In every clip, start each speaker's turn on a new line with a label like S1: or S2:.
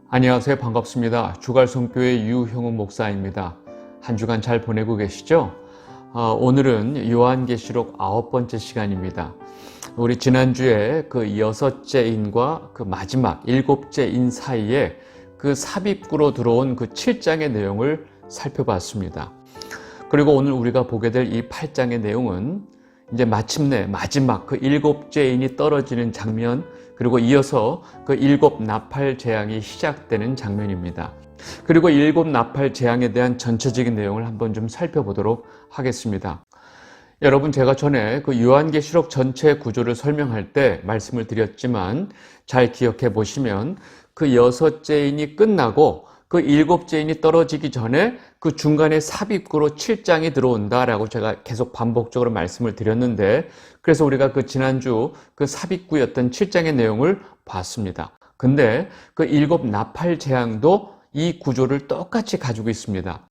S1: 안녕하세요. 반갑습니다. 주갈성교회 유형우 목사입니다. 한 주간 잘 보내고 계시죠? 오늘은 요한계시록 9번째 시간입니다. 우리 지난주에 그 여섯째 인과 그 마지막 일곱째 인 사이에 그 삽입구로 들어온 그 7장의 내용을 살펴봤습니다. 그리고 오늘 우리가 보게 될 이 8장의 내용은 이제 마침내 마지막 그 일곱째 인이 떨어지는 장면, 그리고 이어서 그 일곱 나팔 재앙이 시작되는 장면입니다. 그리고 일곱 나팔 재앙에 대한 전체적인 내용을 한번 좀 살펴보도록 하겠습니다. 여러분, 제가 전에 그 요한계시록 전체 구조를 설명할 때 말씀을 드렸지만 잘 기억해 보시면 그 여섯째 인이 끝나고 그 일곱째 인이 떨어지기 전에 그 중간에 삽입구로 7장이 들어온다라고 제가 계속 반복적으로 말씀을 드렸는데, 그래서 우리가 그 지난주 그 삽입구였던 7장의 내용을 봤습니다. 근데 그 일곱 나팔 재앙도 이 구조를 똑같이 가지고 있습니다.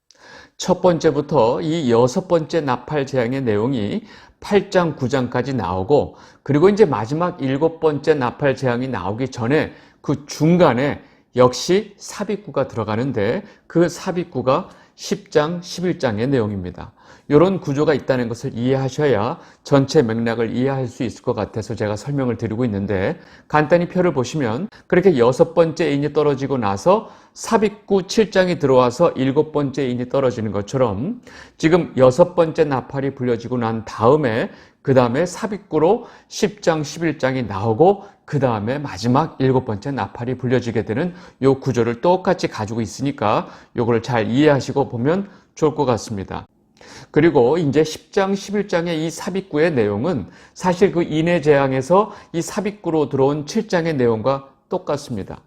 S1: 첫 번째부터 이 여섯 번째 나팔 재앙의 내용이 8장, 9장까지 나오고, 그리고 이제 마지막 일곱 번째 나팔 재앙이 나오기 전에 그 중간에 역시 삽입구가 들어가는데, 그 삽입구가 10장, 11장의 내용입니다. 이런 구조가 있다는 것을 이해하셔야 전체 맥락을 이해할 수 있을 것 같아서 제가 설명을 드리고 있는데, 간단히 표를 보시면 그렇게 여섯 번째 인이 떨어지고 나서 삽입구 7장이 들어와서 일곱 번째 인이 떨어지는 것처럼 지금 여섯 번째 나팔이 불려지고 난 다음에 그 다음에 삽입구로 10장, 11장이 나오고 그 다음에 마지막 일곱 번째 나팔이 불려지게 되는 이 구조를 똑같이 가지고 있으니까 이걸 잘 이해하시고 보면 좋을 것 같습니다. 그리고 이제 10장, 11장의 이 삽입구의 내용은 사실 그 인의 재앙에서 이 삽입구로 들어온 7장의 내용과 똑같습니다.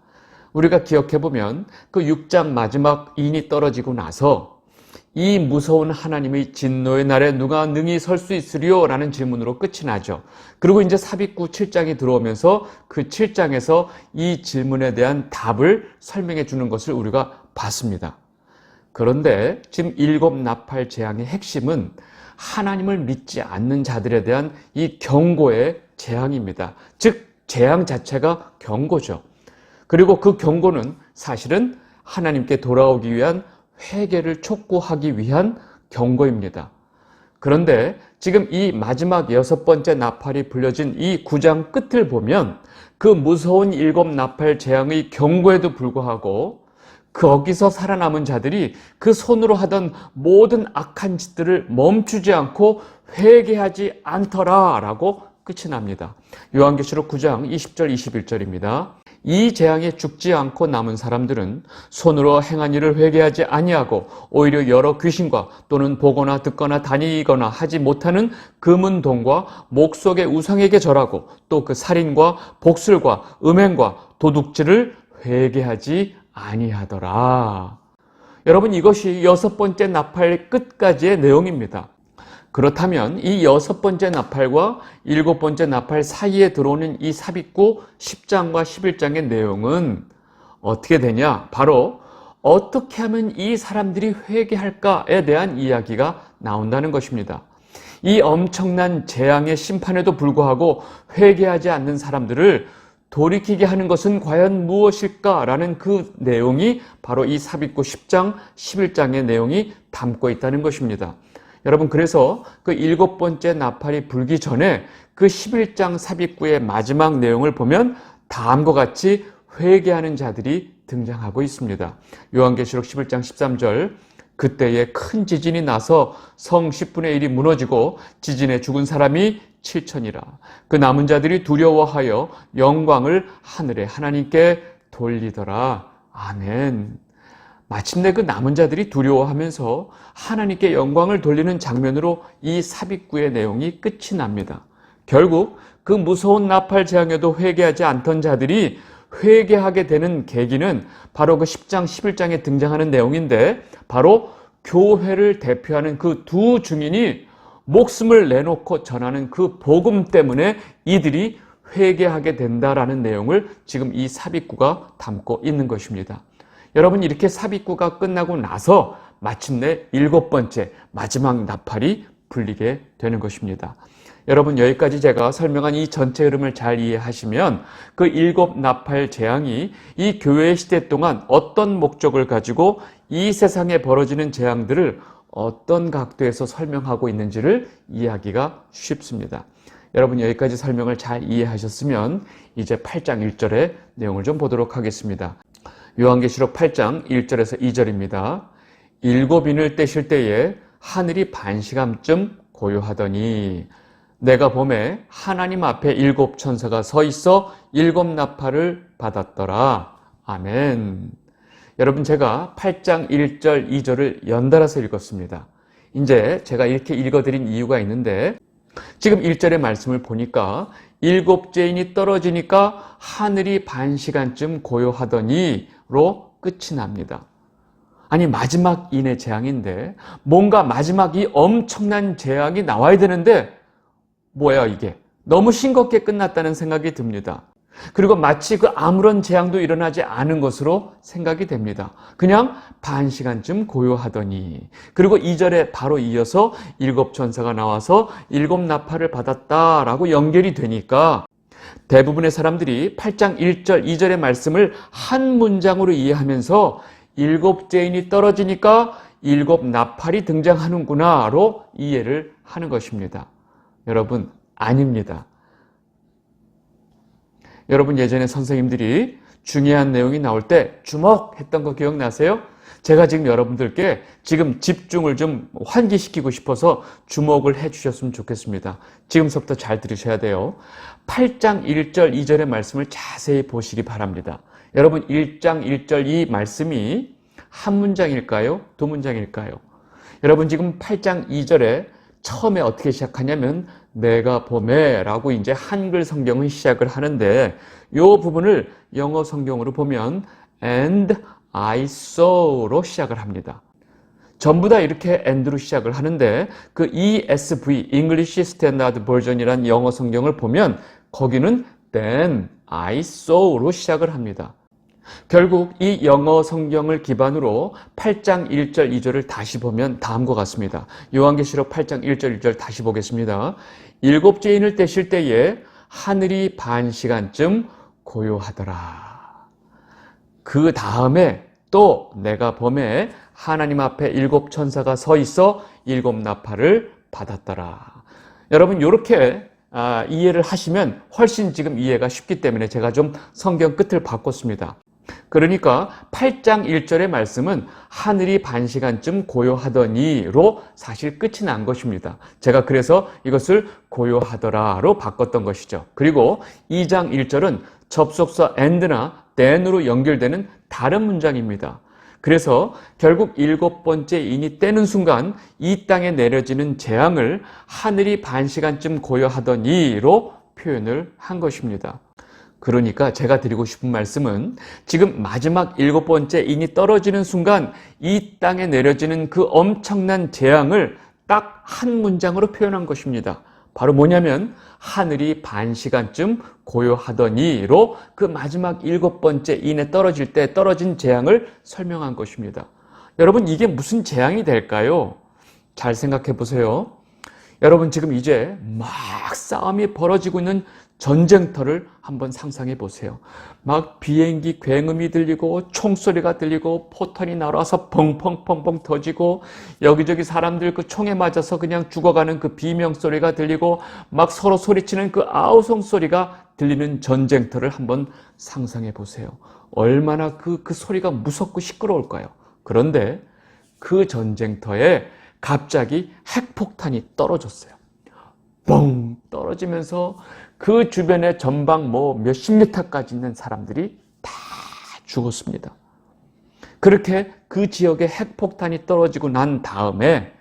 S1: 우리가 기억해보면 그 6장 마지막 인이 떨어지고 나서 이 무서운 하나님의 진노의 날에 누가 능히 설 수 있으리요? 라는 질문으로 끝이 나죠. 그리고 이제 삽입구 7장이 들어오면서 그 7장에서 이 질문에 대한 답을 설명해 주는 것을 우리가 봤습니다. 그런데 지금 일곱 나팔 재앙의 핵심은 하나님을 믿지 않는 자들에 대한 이 경고의 재앙입니다. 즉 재앙 자체가 경고죠. 그리고 그 경고는 사실은 하나님께 돌아오기 위한 회개를 촉구하기 위한 경고입니다. 그런데 지금 이 마지막 여섯 번째 나팔이 불려진 이 9장 끝을 보면 그 무서운 일곱 나팔 재앙의 경고에도 불구하고 거기서 살아남은 자들이 그 손으로 하던 모든 악한 짓들을 멈추지 않고 회개하지 않더라라고 끝이 납니다. 요한계시록 9장 20절 21절입니다. 이 재앙에 죽지 않고 남은 사람들은 손으로 행한 일을 회개하지 아니하고 오히려 여러 귀신과 또는 보거나 듣거나 다니거나 하지 못하는 금은 동과 목 속의 우상에게 절하고 또 그 살인과 복술과 음행과 도둑질을 회개하지 아니하더라. 여러분, 이것이 여섯 번째 나팔 끝까지의 내용입니다. 그렇다면 이 여섯 번째 나팔과 일곱 번째 나팔 사이에 들어오는 이 삽입구 10장과 11장의 내용은 어떻게 되냐? 바로 어떻게 하면 이 사람들이 회개할까에 대한 이야기가 나온다는 것입니다. 이 엄청난 재앙의 심판에도 불구하고 회개하지 않는 사람들을 돌이키게 하는 것은 과연 무엇일까라는 그 내용이 바로 이 삽입구 10장, 11장의 내용이 담고 있다는 것입니다. 여러분, 그래서 그 일곱 번째 나팔이 불기 전에 그 11장 삽입구의 마지막 내용을 보면 다음과 같이 회개하는 자들이 등장하고 있습니다. 요한계시록 11장 13절, 그때에 큰 지진이 나서 성 10분의 1이 무너지고 지진에 죽은 사람이 7천이라. 그 남은 자들이 두려워하여 영광을 하늘의 하나님께 돌리더라. 아멘. 마침내 그 남은 자들이 두려워하면서 하나님께 영광을 돌리는 장면으로 이 삽입구의 내용이 끝이 납니다. 결국 그 무서운 나팔 재앙에도 회개하지 않던 자들이 회개하게 되는 계기는 바로 그 10장, 11장에 등장하는 내용인데, 바로 교회를 대표하는 그 두 증인이 목숨을 내놓고 전하는 그 복음 때문에 이들이 회개하게 된다라는 내용을 지금 이 삽입구가 담고 있는 것입니다. 여러분, 이렇게 삽입구가 끝나고 나서 마침내 일곱 번째 마지막 나팔이 불리게 되는 것입니다. 여러분 여기까지 제가 설명한 이 전체 흐름을 잘 이해하시면 그 일곱 나팔 재앙이 이 교회 시대 동안 어떤 목적을 가지고 이 세상에 벌어지는 재앙들을 어떤 각도에서 설명하고 있는지를 이해하기가 쉽습니다. 여러분 여기까지 설명을 잘 이해하셨으면 이제 8장 1절의 내용을 좀 보도록 하겠습니다. 요한계시록 8장 1절에서 2절입니다. 일곱 인을 떼실 때에 하늘이 반시간쯤 고요하더니 내가 보매 하나님 앞에 일곱 천사가 서 있어 일곱 나팔을 받았더라. 아멘. 여러분 제가 8장 1절 2절을 연달아서 읽었습니다. 이제 제가 이렇게 읽어드린 이유가 있는데 지금 1절의 말씀을 보니까 일곱째 인이 떨어지니까 하늘이 반시간쯤 고요하더니로 끝이 납니다. 아니 마지막 인의 재앙인데 뭔가 마지막 이 엄청난 재앙이 나와야 되는데 뭐야 이게 너무 싱겁게 끝났다는 생각이 듭니다. 그리고 마치 그 아무런 재앙도 일어나지 않은 것으로 생각이 됩니다. 그냥 반시간쯤 고요하더니 그리고 2절에 바로 이어서 일곱 천사가 나와서 일곱 나팔을 받았다라고 연결이 되니까 대부분의 사람들이 8장 1절 2절의 말씀을 한 문장으로 이해하면서 일곱째 인이 떨어지니까 일곱 나팔이 등장하는구나로 이해를 하는 것입니다. 여러분 아닙니다. 여러분 예전에 선생님들이 중요한 내용이 나올 때 주목했던 거 기억나세요? 제가 지금 여러분들께 지금 집중을 좀 환기시키고 싶어서 주목을 해 주셨으면 좋겠습니다. 지금부터 잘 들으셔야 돼요. 8장 1절 2절의 말씀을 자세히 보시기 바랍니다. 여러분 1장 1절 이 말씀이 한 문장일까요? 두 문장일까요? 여러분 지금 8장 2절에 처음에 어떻게 시작하냐면 내가 보매 라고 이제 한글 성경은 시작을 하는데 이 부분을 영어 성경으로 보면 and I saw로 시작을 합니다. 전부 다 이렇게 and로 시작을 하는데 그 ESV, English Standard Version이라는 영어 성경을 보면 거기는 then I saw로 시작을 합니다. 결국 이 영어 성경을 기반으로 8장 1절 2절을 다시 보면 다음과 같습니다. 요한계시록 8장 1절 2절 다시 보겠습니다. 일곱째 인을 떼실 때에 하늘이 반시간쯤 고요하더라. 그 다음에 또 내가 보매 하나님 앞에 일곱 천사가 서 있어 일곱 나팔을 받았더라. 여러분 이렇게 이해를 하시면 훨씬 지금 이해가 쉽기 때문에 제가 좀 성경 끝을 바꿨습니다. 그러니까 8장 1절의 말씀은 하늘이 반시간쯤 고요하더니로 사실 끝이 난 것입니다. 제가 그래서 이것을 고요하더라로 바꿨던 것이죠. 그리고 2장 1절은 접속사 and나 then으로 연결되는 다른 문장입니다. 그래서 결국 일곱 번째 인이 떼는 순간 이 땅에 내려지는 재앙을 하늘이 반시간쯤 고요하더니로 표현을 한 것입니다. 그러니까 제가 드리고 싶은 말씀은 지금 마지막 일곱 번째 인이 떨어지는 순간 이 땅에 내려지는 그 엄청난 재앙을 딱 한 문장으로 표현한 것입니다. 바로 뭐냐면 하늘이 반시간쯤 고요하더니로 그 마지막 일곱 번째 인에 떨어질 때 떨어진 재앙을 설명한 것입니다. 여러분 이게 무슨 재앙이 될까요? 잘 생각해 보세요. 여러분 지금 이제 막 싸움이 벌어지고 있는 전쟁터를 한번 상상해 보세요. 막 비행기 굉음이 들리고 총소리가 들리고 포탄이 날아와서 펑펑펑펑 터지고 여기저기 사람들 그 총에 맞아서 그냥 죽어가는 그 비명소리가 들리고 막 서로 소리치는 그 아우성 소리가 들리는 전쟁터를 한번 상상해 보세요. 얼마나 그 소리가 무섭고 시끄러울까요? 그런데 그 전쟁터에 갑자기 핵폭탄이 떨어졌어요. 뻥 떨어지면서 그 주변에 전방 몇십 미터까지 있는 사람들이 다 죽었습니다. 그렇게 그 지역에 핵폭탄이 떨어지고 난 다음에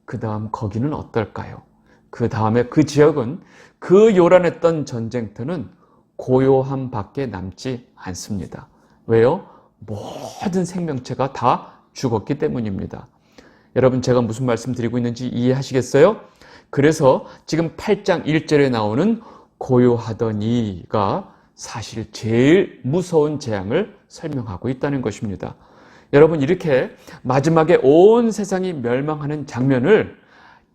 S1: 그 다음 거기는 어떨까요? 그 다음에 그 지역은 그 요란했던 전쟁터는 고요함밖에 남지 않습니다. 왜요? 모든 생명체가 다 죽었기 때문입니다. 여러분 제가 무슨 말씀 드리고 있는지 이해하시겠어요? 그래서 지금 8장 1절에 나오는 고요하더니가 사실 제일 무서운 재앙을 설명하고 있다는 것입니다. 여러분 이렇게 마지막에 온 세상이 멸망하는 장면을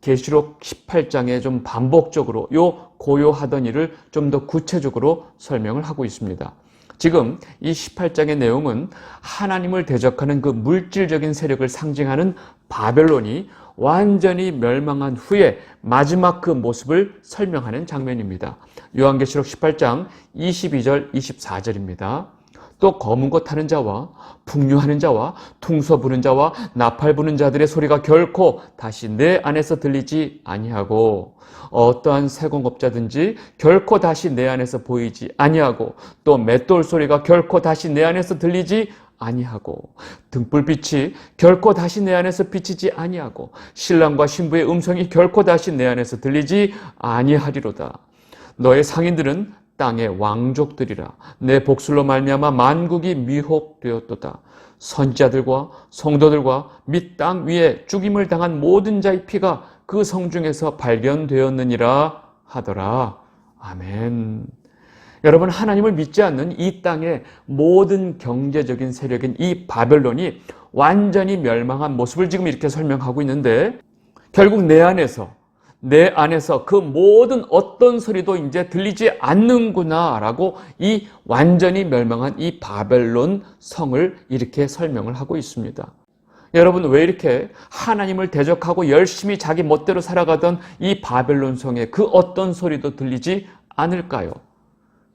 S1: 계시록 18장에 좀 반복적으로 요 고요하던 일을 좀 더 구체적으로 설명을 하고 있습니다. 지금 이 18장의 내용은 하나님을 대적하는 그 물질적인 세력을 상징하는 바벨론이 완전히 멸망한 후에 마지막 그 모습을 설명하는 장면입니다. 요한계시록 18장 22절 24절입니다. 또 검은 것 타는 자와 풍류하는 자와 퉁소 부는 자와 나팔 부는 자들의 소리가 결코 다시 내 안에서 들리지 아니하고 어떠한 세공업자든지 결코 다시 내 안에서 보이지 아니하고 또 맷돌 소리가 결코 다시 내 안에서 들리지 아니하고 등불빛이 결코 다시 내 안에서 비치지 아니하고 신랑과 신부의 음성이 결코 다시 내 안에서 들리지 아니하리로다. 너의 상인들은 땅의 왕족들이라. 내 복술로 말미암아 만국이 미혹되었도다. 선지자들과 성도들과 및 땅 위에 죽임을 당한 모든 자의 피가 그 성 중에서 발견되었느니라 하더라. 아멘. 여러분, 하나님을 믿지 않는 이 땅의 모든 경제적인 세력인 이 바벨론이 완전히 멸망한 모습을 지금 이렇게 설명하고 있는데, 결국 내 안에서 그 모든 어떤 소리도 이제 들리지 않는구나 라고 이 완전히 멸망한 이 바벨론 성을 이렇게 설명을 하고 있습니다. 여러분, 왜 이렇게 하나님을 대적하고 열심히 자기 멋대로 살아가던 이 바벨론 성의 그 어떤 소리도 들리지 않을까요?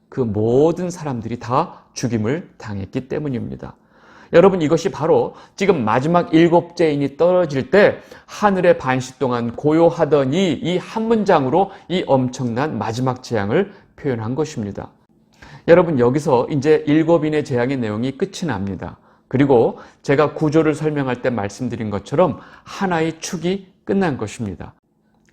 S1: 그 모든 사람들이 다 죽임을 당했기 때문입니다. 여러분, 이것이 바로 지금 마지막 7째인이 떨어질 때 하늘의 반시 동안 고요하더니 이 한 문장으로 이 엄청난 마지막 재앙을 표현한 것입니다. 여러분, 여기서 이제 7인의 재앙의 내용이 끝이 납니다. 그리고 제가 구조를 설명할 때 말씀드린 것처럼 하나의 축이 끝난 것입니다.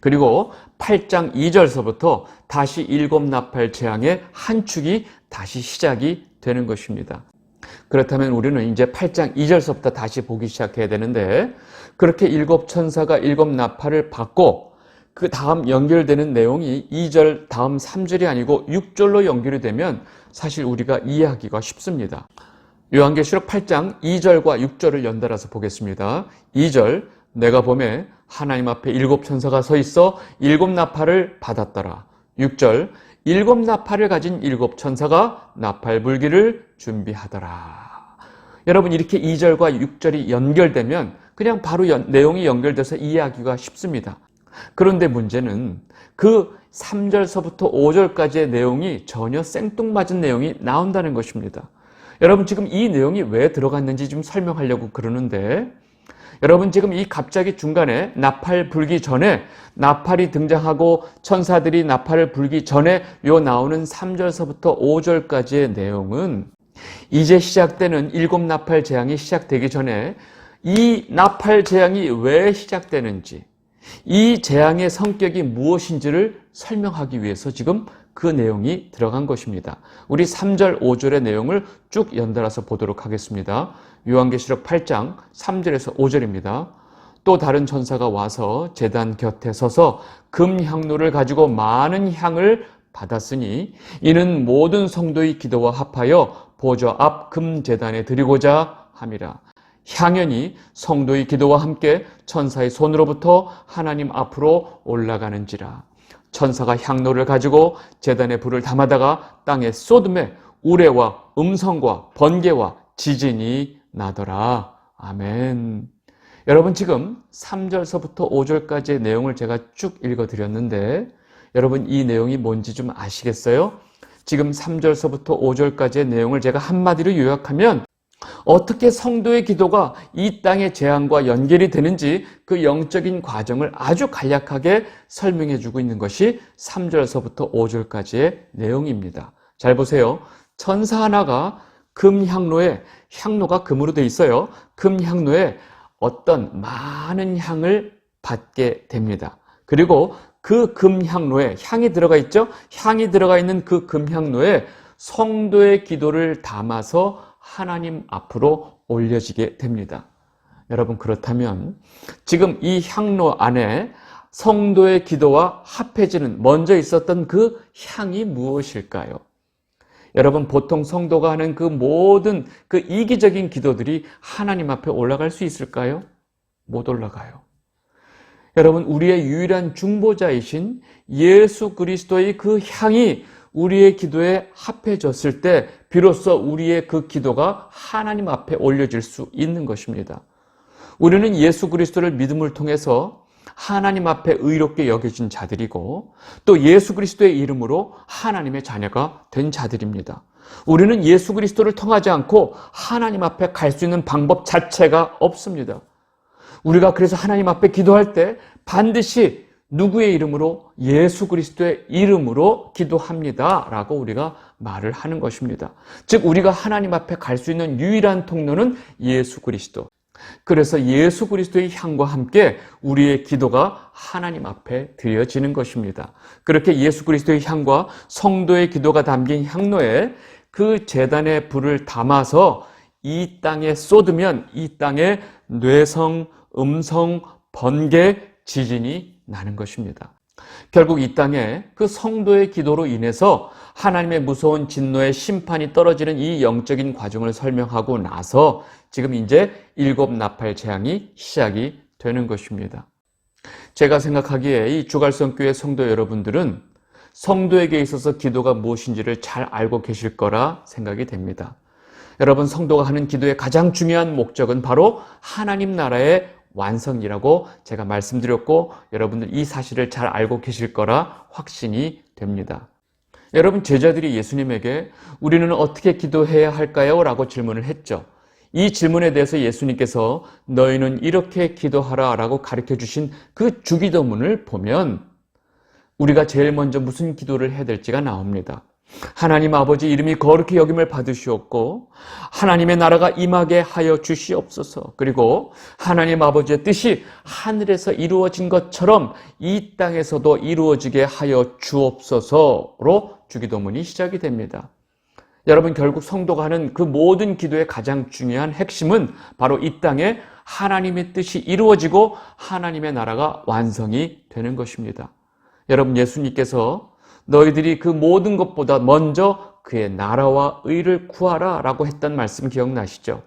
S1: 그리고 8장 2절서부터 다시 7나팔 재앙의 한 축이 다시 시작이 되는 것입니다. 그렇다면 우리는 이제 8장 2절서부터 다시 보기 시작해야 되는데, 그렇게 7천사가 7나팔을 받고 그 다음 연결되는 내용이 2절 다음 3절이 아니고 6절로 연결이 되면 사실 우리가 이해하기가 쉽습니다. 요한계시록 8장 2절과 6절을 연달아서 보겠습니다. 2절, 내가 보매 하나님 앞에 7천사가 서 있어 7나팔을 받았더라. 6절, 7나팔을 가진 7천사가 나팔 불기를 준비하더라. 여러분, 이렇게 2절과 6절이 연결되면 그냥 바로 내용이 연결돼서 이해하기가 쉽습니다. 그런데 문제는 그 3절서부터 5절까지의 내용이 전혀 생뚱맞은 내용이 나온다는 것입니다. 여러분, 지금 이 내용이 왜 들어갔는지 좀 설명하려고 그러는데, 여러분, 지금 이 갑자기 중간에 나팔 불기 전에, 나팔이 등장하고 천사들이 나팔을 불기 전에 요 나오는 3절서부터 5절까지의 내용은 이제 시작되는 7나팔 재앙이 시작되기 전에 이 나팔 재앙이 왜 시작되는지, 이 재앙의 성격이 무엇인지를 설명하기 위해서 지금 그 내용이 들어간 것입니다. 우리 3절, 5절의 내용을 쭉 연달아서 보도록 하겠습니다. 요한계시록 8장 3절에서 5절입니다. 또 다른 천사가 와서 제단 곁에 서서 금향로를 가지고 많은 향을 받았으니 이는 모든 성도의 기도와 합하여 보좌 앞 금제단에 드리고자 함이라. 향연이 성도의 기도와 함께 천사의 손으로부터 하나님 앞으로 올라가는지라. 천사가 향로를 가지고 제단에 불을 담아다가 땅에 쏟음에 우레와 음성과 번개와 지진이 나더라. 아멘. 여러분, 지금 3절서부터 5절까지의 내용을 제가 쭉 읽어드렸는데, 여러분, 이 내용이 뭔지 좀 아시겠어요? 지금 3절서부터 5절까지의 내용을 제가 한마디로 요약하면 어떻게 성도의 기도가 이 땅의 재앙과 연결이 되는지 그 영적인 과정을 아주 간략하게 설명해 주고 있는 것이 3절서부터 5절까지의 내용입니다. 잘 보세요. 천사 하나가 금향로에, 향로가 금으로 되어 있어요. 금향로에 어떤 많은 향을 받게 됩니다. 그리고 그 금향로에 향이 들어가 있죠? 향이 들어가 있는 그 금향로에 성도의 기도를 담아서 하나님 앞으로 올려지게 됩니다. 여러분, 그렇다면 지금 이 향로 안에 성도의 기도와 합해지는 먼저 있었던 그 향이 무엇일까요? 여러분, 보통 성도가 하는 그 모든 그 이기적인 기도들이 하나님 앞에 올라갈 수 있을까요? 못 올라가요. 여러분, 우리의 유일한 중보자이신 예수 그리스도의 그 향이 우리의 기도에 합해졌을 때 비로소 우리의 그 기도가 하나님 앞에 올려질 수 있는 것입니다. 우리는 예수 그리스도를 믿음을 통해서 하나님 앞에 의롭게 여겨진 자들이고 또 예수 그리스도의 이름으로 하나님의 자녀가 된 자들입니다. 우리는 예수 그리스도를 통하지 않고 하나님 앞에 갈 수 있는 방법 자체가 없습니다. 우리가 그래서 하나님 앞에 기도할 때 반드시 누구의 이름으로? 예수 그리스도의 이름으로 기도합니다 라고 우리가 말을 하는 것입니다. 즉 우리가 하나님 앞에 갈 수 있는 유일한 통로는 예수 그리스도. 그래서 예수 그리스도의 향과 함께 우리의 기도가 하나님 앞에 드려지는 것입니다. 그렇게 예수 그리스도의 향과 성도의 기도가 담긴 향로에 그 제단의 불을 담아서 이 땅에 쏟으면 이 땅에 뇌성, 음성, 번개, 지진이 나는 것입니다. 결국 이 땅에 그 성도의 기도로 인해서 하나님의 무서운 진노의 심판이 떨어지는 이 영적인 과정을 설명하고 나서 지금 이제 7 나팔 재앙이 시작이 되는 것입니다. 제가 생각하기에 이 주갈성교회 성도 여러분들은 성도에게 있어서 기도가 무엇인지를 잘 알고 계실 거라 생각이 됩니다. 여러분, 성도가 하는 기도의 가장 중요한 목적은 바로 하나님 나라의 완성이라고 제가 말씀드렸고 여러분들 이 사실을 잘 알고 계실 거라 확신이 됩니다. 여러분, 제자들이 예수님에게 우리는 어떻게 기도해야 할까요? 라고 질문을 했죠. 이 질문에 대해서 예수님께서 너희는 이렇게 기도하라 라고 가르쳐 주신 그 주기도문을 보면 우리가 제일 먼저 무슨 기도를 해야 될지가 나옵니다. 하나님 아버지 이름이 거룩히 여김을 받으시옵고 하나님의 나라가 임하게 하여 주시옵소서. 그리고 하나님 아버지의 뜻이 하늘에서 이루어진 것처럼 이 땅에서도 이루어지게 하여 주옵소서로 주기도문이 시작이 됩니다. 여러분, 결국 성도가 하는 그 모든 기도의 가장 중요한 핵심은 바로 이 땅에 하나님의 뜻이 이루어지고 하나님의 나라가 완성이 되는 것입니다. 여러분, 예수님께서 너희들이 그 모든 것보다 먼저 그의 나라와 의를 구하라 라고 했던 말씀 기억나시죠?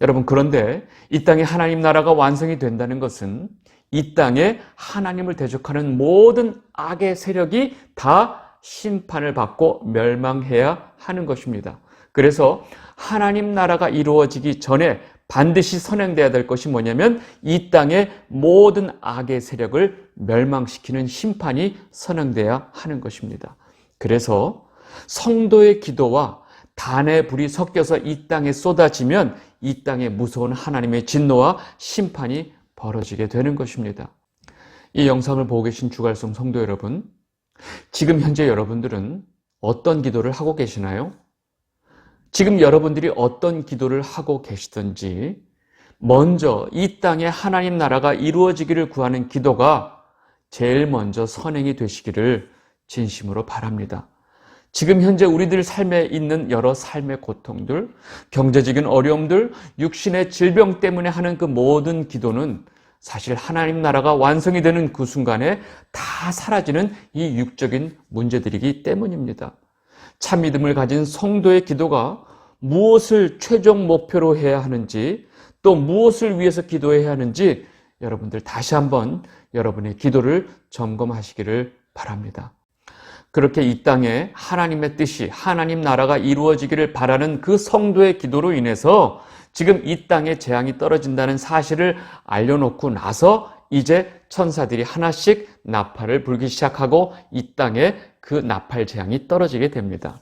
S1: 여러분, 그런데 이 땅에 하나님 나라가 완성이 된다는 것은 이 땅에 하나님을 대적하는 모든 악의 세력이 다 심판을 받고 멸망해야 하는 것입니다. 그래서 하나님 나라가 이루어지기 전에 반드시 선행돼야 될 것이 뭐냐면 이 땅의 모든 악의 세력을 멸망시키는 심판이 선행돼야 하는 것입니다. 그래서 성도의 기도와 단의 불이 섞여서 이 땅에 쏟아지면 이 땅에 무서운 하나님의 진노와 심판이 벌어지게 되는 것입니다. 이 영상을 보고 계신 주갈성 성도 여러분, 지금 현재 여러분들은 어떤 기도를 하고 계시나요? 지금 여러분들이 어떤 기도를 하고 계시든지 먼저 이 땅에 하나님 나라가 이루어지기를 구하는 기도가 제일 먼저 선행이 되시기를 진심으로 바랍니다. 지금 현재 우리들 삶에 있는 여러 삶의 고통들, 경제적인 어려움들, 육신의 질병 때문에 하는 그 모든 기도는 사실 하나님 나라가 완성이 되는 그 순간에 다 사라지는 이 육적인 문제들이기 때문입니다. 참 믿음을 가진 성도의 기도가 무엇을 최종 목표로 해야 하는지 또 무엇을 위해서 기도해야 하는지 여러분들 다시 한번 여러분의 기도를 점검하시기를 바랍니다. 그렇게 이 땅에 하나님의 뜻이 하나님 나라가 이루어지기를 바라는 그 성도의 기도로 인해서 지금 이 땅에 재앙이 떨어진다는 사실을 알려놓고 나서 이제 천사들이 하나씩 나팔을 불기 시작하고 이 땅에 그 나팔 재앙이 떨어지게 됩니다.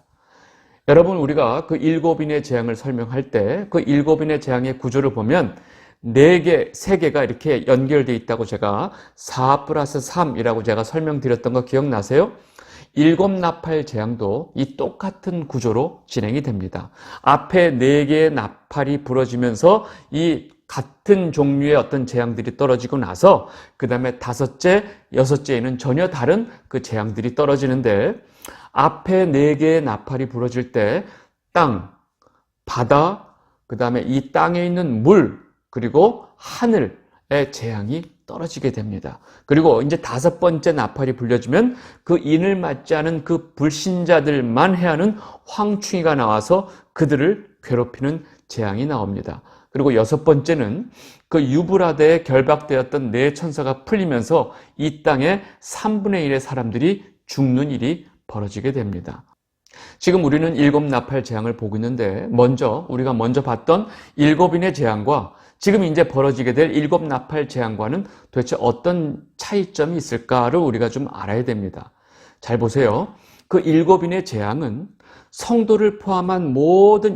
S1: 여러분, 우리가 그 7인의 재앙을 설명할 때 그 7인의 재앙의 구조를 보면 4개, 3개가 이렇게 연결되어 있다고 제가 4+3이라고 제가 설명드렸던 거 기억나세요? 7 나팔 재앙도 이 똑같은 구조로 진행이 됩니다. 앞에 4개의 나팔이 부러지면서 이 같은 종류의 어떤 재앙들이 떨어지고 나서 그 다음에 5째, 6째에는 전혀 다른 그 재앙들이 떨어지는데 앞에 4개의 나팔이 부러질 때 땅, 바다, 그 다음에 이 땅에 있는 물, 그리고 하늘의 재앙이 떨어지게 됩니다. 그리고 이제 5번째 나팔이 불려지면 그 인을 맞지 않은 그 불신자들만 해야 하는 황충이가 나와서 그들을 괴롭히는 재앙이 나옵니다. 그리고 여섯 번째는 그 유브라데에 결박되었던 네 천사가 풀리면서 이 땅의 3분의 1의 사람들이 죽는 일이 벌어지게 됩니다. 지금 우리는 일곱 나팔 재앙을 보고 있는데 우리가 먼저 봤던 일곱인의 재앙과 지금 이제 벌어지게 될 일곱 나팔 재앙과는 도대체 어떤 차이점이 있을까를 우리가 좀 알아야 됩니다. 잘 보세요. 그 일곱인의 재앙은 성도를 포함한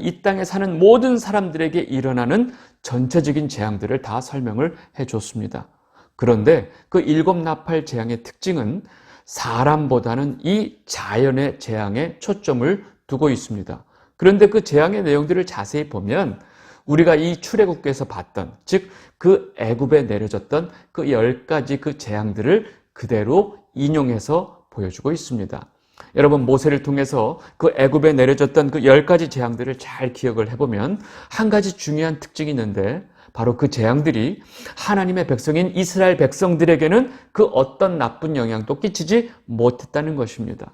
S1: 이 땅에 사는 모든 사람들에게 일어나는 전체적인 재앙들을 다 설명을 해줬습니다. 그런데 그 일곱 나팔 재앙의 특징은 사람보다는 이 자연의 재앙에 초점을 두고 있습니다. 그런데 그 재앙의 내용들을 자세히 보면 우리가 이 출애굽기에서 봤던, 즉 그 애굽에 내려졌던 그 10가지 그 재앙들을 그대로 인용해서 보여주고 있습니다. 여러분, 모세를 통해서 그 애굽에 내려졌던 그 10가지 재앙들을 잘 기억을 해보면 한 가지 중요한 특징이 있는데, 바로 그 재앙들이 하나님의 백성인 이스라엘 백성들에게는 그 어떤 나쁜 영향도 끼치지 못했다는 것입니다.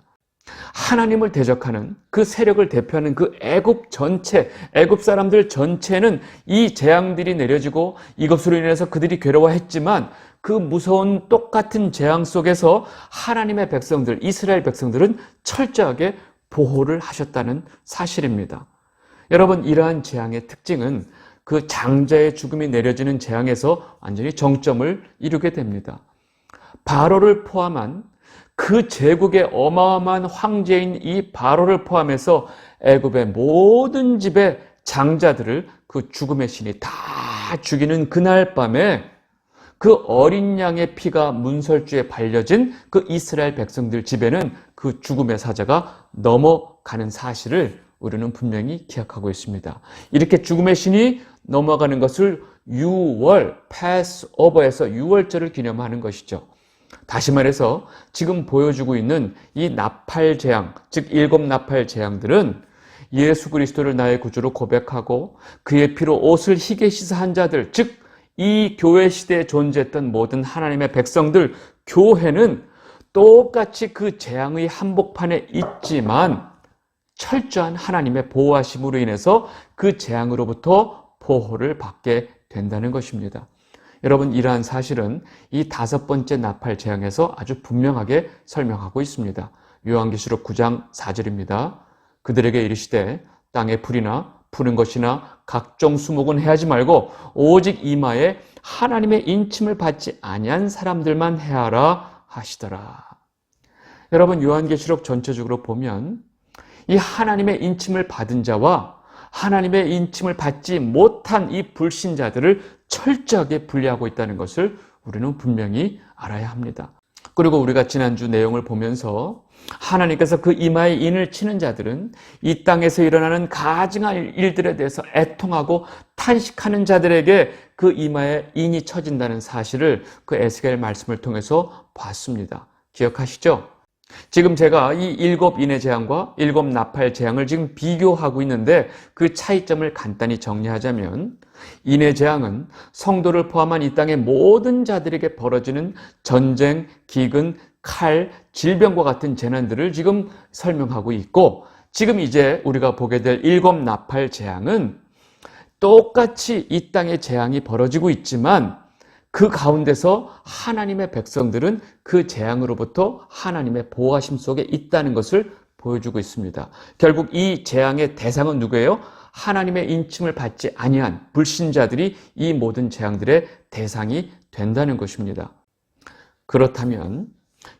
S1: 하나님을 대적하는 그 세력을 대표하는 그 애굽 사람들 전체는 이 재앙들이 내려지고 이것으로 인해서 그들이 괴로워했지만 그 무서운 똑같은 재앙 속에서 하나님의 백성들, 이스라엘 백성들은 철저하게 보호를 하셨다는 사실입니다. 여러분, 이러한 재앙의 특징은 그 장자의 죽음이 내려지는 재앙에서 완전히 정점을 이루게 됩니다. 바로를 포함한 그 제국의 어마어마한 황제인 이 바로를 포함해서 애굽의 모든 집의 장자들을 그 죽음의 신이 다 죽이는 그날 밤에 그 어린 양의 피가 문설주에 발려진 그 이스라엘 백성들 집에는 그 죽음의 사자가 넘어가는 사실을 우리는 분명히 기억하고 있습니다. 이렇게 죽음의 신이 넘어가는 것을 유월, 패스오버에서 유월절을 기념하는 것이죠. 다시 말해서 지금 보여주고 있는 이 나팔 재앙, 즉 일곱 나팔 재앙들은 예수 그리스도를 나의 구주로 고백하고 그의 피로 옷을 희게 씻어한 자들, 즉 이 교회 시대에 존재했던 모든 하나님의 백성들, 교회는 똑같이 그 재앙의 한복판에 있지만 철저한 하나님의 보호하심으로 인해서 그 재앙으로부터 보호를 받게 된다는 것입니다. 여러분, 이러한 사실은 이 다섯 번째 나팔 재앙에서 아주 분명하게 설명하고 있습니다. 요한계시록 9장 4절입니다. 그들에게 이르시되 땅에 풀이나 푸는 것이나 각종 수목은 해하지 말고 오직 이마에 하나님의 인침을 받지 아니한 사람들만 해하라 하시더라. 여러분, 요한계시록 전체적으로 보면 이 하나님의 인침을 받은 자와 하나님의 인침을 받지 못한 이 불신자들을 철저하게 분리하고 있다는 것을 우리는 분명히 알아야 합니다. 그리고 우리가 지난주 내용을 보면서 하나님께서 그 이마에 인을 치는 자들은 이 땅에서 일어나는 가증한 일들에 대해서 애통하고 탄식하는 자들에게 그 이마에 인이 쳐진다는 사실을 그 에스겔 말씀을 통해서 봤습니다. 기억하시죠? 지금 제가 이 일곱 인의 재앙과 일곱 나팔 재앙을 지금 비교하고 있는데 그 차이점을 간단히 정리하자면, 인의 재앙은 성도를 포함한 이 땅의 모든 자들에게 벌어지는 전쟁, 기근, 칼, 질병과 같은 재난들을 지금 설명하고 있고, 지금 이제 우리가 보게 될 일곱 나팔 재앙은 똑같이 이 땅에 재앙이 벌어지고 있지만 그 가운데서 하나님의 백성들은 그 재앙으로부터 하나님의 보호하심 속에 있다는 것을 보여주고 있습니다. 결국 이 재앙의 대상은 누구예요? 하나님의 인침을 받지 아니한 불신자들이 이 모든 재앙들의 대상이 된다는 것입니다. 그렇다면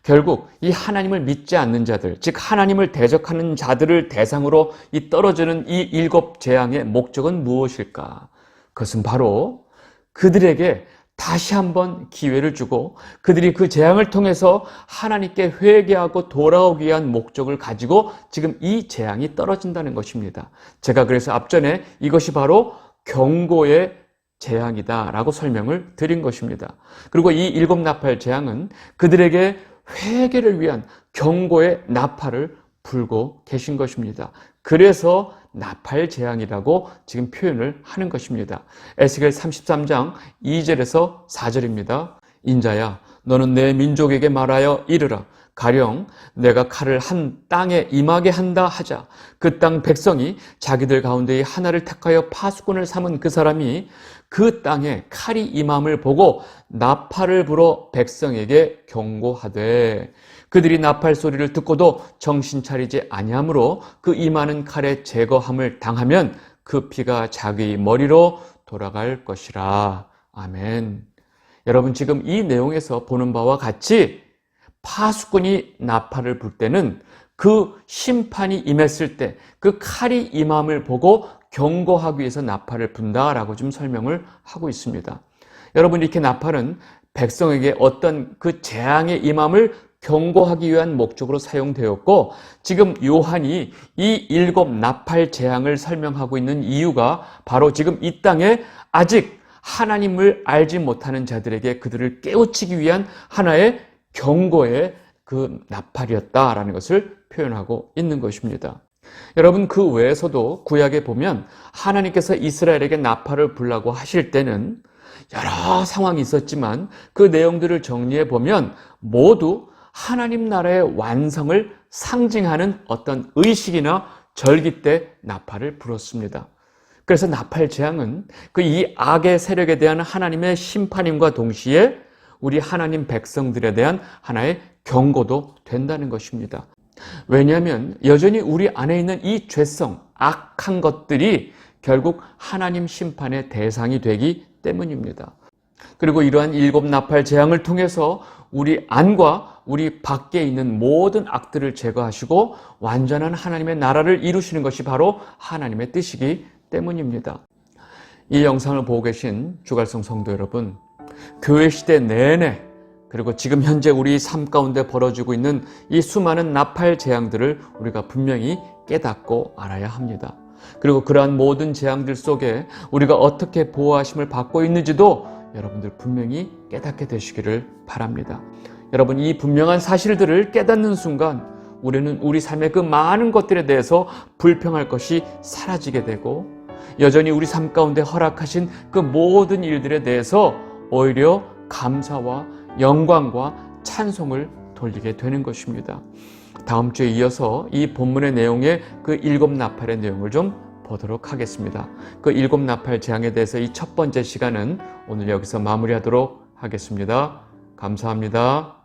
S1: 결국 이 하나님을 믿지 않는 자들, 즉 하나님을 대적하는 자들을 대상으로 이 떨어지는 이 일곱 재앙의 목적은 무엇일까? 그것은 바로 그들에게 다시 한번 기회를 주고 그들이 그 재앙을 통해서 하나님께 회개하고 돌아오기 위한 목적을 가지고 지금 이 재앙이 떨어진다는 것입니다. 제가 그래서 앞전에 이것이 바로 경고의 재앙이다라고 설명을 드린 것입니다. 그리고 이 일곱 나팔 재앙은 그들에게 회개를 위한 경고의 나팔을 불고 계신 것입니다. 그래서 나팔 재앙이라고 지금 표현을 하는 것입니다. 에스겔 33장 2절에서 4절입니다. 인자야, 너는 내 민족에게 말하여 이르라. 가령 내가 칼을 한 땅에 임하게 한다 하자 그 땅 백성이 자기들 가운데의 하나를 택하여 파수꾼을 삼은 그 사람이 그 땅에 칼이 임함을 보고 나팔을 불어 백성에게 경고하되 그들이 나팔 소리를 듣고도 정신 차리지 아니하므로 그 임하는 칼의 제거함을 당하면 그 피가 자기 머리로 돌아갈 것이라. 아멘. 여러분, 지금 이 내용에서 보는 바와 같이 파수꾼이 나팔을 불 때는 그 심판이 임했을 때 그 칼이 임함을 보고 경고하기 위해서 나팔을 분다라고 좀 설명을 하고 있습니다. 여러분, 이렇게 나팔은 백성에게 어떤 그 재앙의 임함을 경고하기 위한 목적으로 사용되었고, 지금 요한이 이 7 나팔 재앙을 설명하고 있는 이유가 바로 지금 이 땅에 아직 하나님을 알지 못하는 자들에게 그들을 깨우치기 위한 하나의 경고의 그 나팔이었다라는 것을 표현하고 있는 것입니다. 여러분, 그 외에서도 구약에 보면 하나님께서 이스라엘에게 나팔을 불라고 하실 때는 여러 상황이 있었지만 그 내용들을 정리해 보면 모두 하나님 나라의 완성을 상징하는 어떤 의식이나 절기 때 나팔을 불었습니다. 그래서 나팔 재앙은 그 이 악의 세력에 대한 하나님의 심판임과 동시에 우리 하나님 백성들에 대한 하나의 경고도 된다는 것입니다. 왜냐하면 여전히 우리 안에 있는 이 죄성, 악한 것들이 결국 하나님 심판의 대상이 되기 때문입니다. 그리고 이러한 7 나팔 재앙을 통해서 우리 안과 우리 밖에 있는 모든 악들을 제거하시고 완전한 하나님의 나라를 이루시는 것이 바로 하나님의 뜻이기 때문입니다. 이 영상을 보고 계신 주갈성 성도 여러분, 교회 시대 내내 그리고 지금 현재 우리 삶 가운데 벌어지고 있는 이 수많은 나팔 재앙들을 우리가 분명히 깨닫고 알아야 합니다. 그리고 그러한 모든 재앙들 속에 우리가 어떻게 보호하심을 받고 있는지도 여러분들 분명히 깨닫게 되시기를 바랍니다. 여러분, 이 분명한 사실들을 깨닫는 순간 우리는 우리 삶의 그 많은 것들에 대해서 불평할 것이 사라지게 되고 여전히 우리 삶 가운데 허락하신 그 모든 일들에 대해서 오히려 감사와 영광과 찬송을 돌리게 되는 것입니다. 다음 주에 이어서 이 본문의 내용의 그 7 나팔의 내용을 좀 보도록 하겠습니다. 그 7 나팔 재앙에 대해서 이 첫 번째 시간은 오늘 여기서 마무리하도록 하겠습니다. 감사합니다.